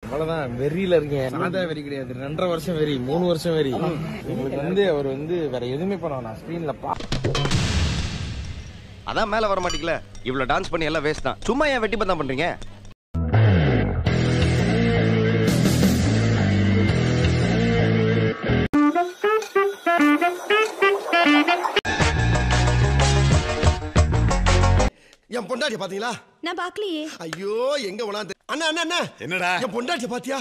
அவ்வளவுதான் வெறியில இருக்கேன். சாதா வெறி கிடையாது, 2.5 வருஷம் வெறி, 3 வருஷம் வெறி. உங்களுக்கு அவர் வேற எதுவுமே பண்ண நான் ஸ்கிரீன்ல அதான் மேல வர மாட்டீங்களா? இவ்வளவு டான்ஸ் பண்ணி எல்லாம் வேஸ்ட் தான். சும்மா ஏன் வெட்டி பந்தம் பண்றீங்க? என் பொண்டாட்டி பாத்தீங்களா? நான் பாக்கலையே. ஐயோ எங்க போனாது? அண்ணா அண்ணா அண்ணா என்னடா என் பொண்டாட்டி பாத்தியா?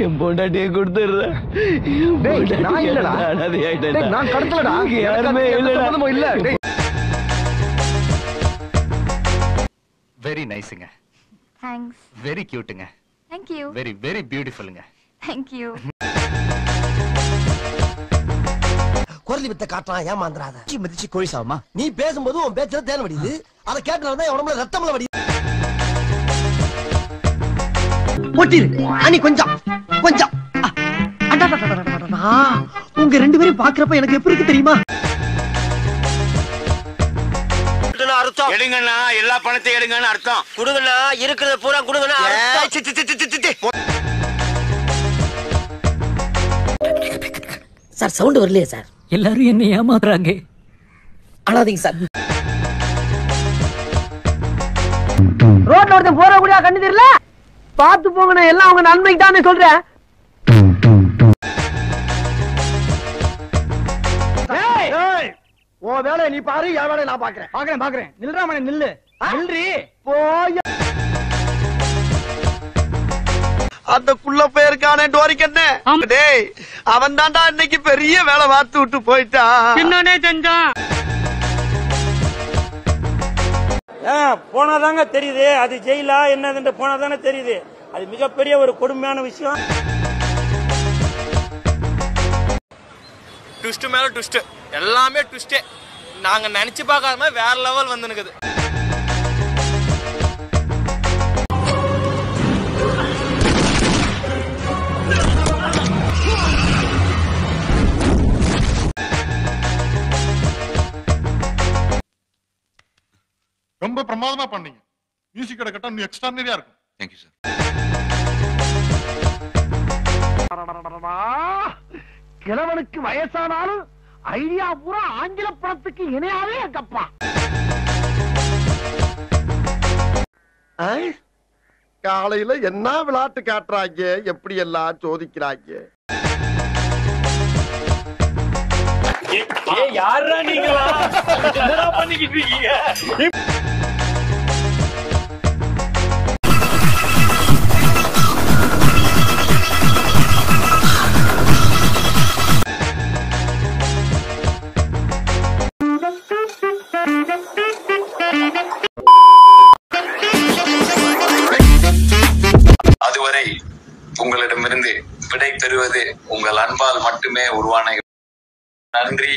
என் பொண்டாட்டியை கொடுத்துடுறேன். நான் கடத்தலடா. யாருமே இல்ல. வெரி நைஸ்ங்க. தேங்க்ஸ். வெரி கியூட்டுங்க. Thank you. வெரி வெரி பியூட்டிஃபுல்ங்க. Thank you. குரலி வித்த காட்டுறான், ஏமாந்துறாத. மதிச்சு கோழி சாவமா? நீ பேசும்போது உன் பேச்சுல தேன் வடியுது. அதை கேட்டனாலதான் என் உடம்புல ரத்தம்ல வடியுது. போட்டிரு அனி கொஞ்சம் கொஞ்சம். உங்க 2 பேரும் பாக்குறப்ப எனக்கு எப்படி இருக்கு தெரியுமா? அர்த்தம் எடுங்கண்ணா, எல்லா பணத்தையும் எடுங்கன்னு அர்த்தம். குடுங்கண்ணா, இருக்கிறத பூரா குடுங்கண்ணா. சார் சவுண்ட் வரலையே சார். எல்லாரும் என்ன ஏமாத்துறாங்க. அழாதீங்க சார். ரோட்ல ஒருத்தன் போற கூடிய கண்ணு தெரியல. பாத்து போங்கண்ணே, எல்லாம் உங்க நன்மைக்கு தானே சொல்றேன். ஓ வேலை நீ பாரு, என் வேலையை நான் பாக்குறேன். பாக்குறேன். நில்றாம நில்லு. நில்றி போய். அந்த புள்ள போயிருக்கானே டோரிக்கண்ணே. டேய் அவன் தான்டா இன்னைக்கு பெரிய வேலை பார்த்து விட்டு போயிட்டான். என்னன்னே செஞ்சான்? போனாதாங்க தெரியுது அது ஜெயிலா என்னதுன்னு போனாதானே தெரியுது. அது மிகப்பெரிய ஒரு கொடுமையான விஷயம். ட்விஸ்ட் மேல ட்விஸ்ட், எல்லாமே ட்விஸ்டே. நாங்க நினைச்சு பார்க்காத மாதிரி வேற லெவல் வந்துனுக்குது. ரொம்ப பிரமாதமா பண்ணீங்க. மியூசிக்கோட கட்டம் இன்னும் எக்ஸ்ட்ரானரியா இருக்கும். Thank you sir. கிழவனுக்கு வயசானாலும் ஐடியா பூரா ஆங்கில படத்துக்கு இணையாவே இருக்கப்பா. காலையில என்ன விளையாட்டு காட்டுறாங்க, எப்படி எல்லாம் சோதிக்கிறாங்க. யாரா நீங்களா என்னடா பண்ணிக்கிட்டு இருக்கீங்க? அதுவரை உங்களிடமிருந்து விடை பெறுவது உங்கள் அன்பால் மட்டுமே உருவான. நன்றி.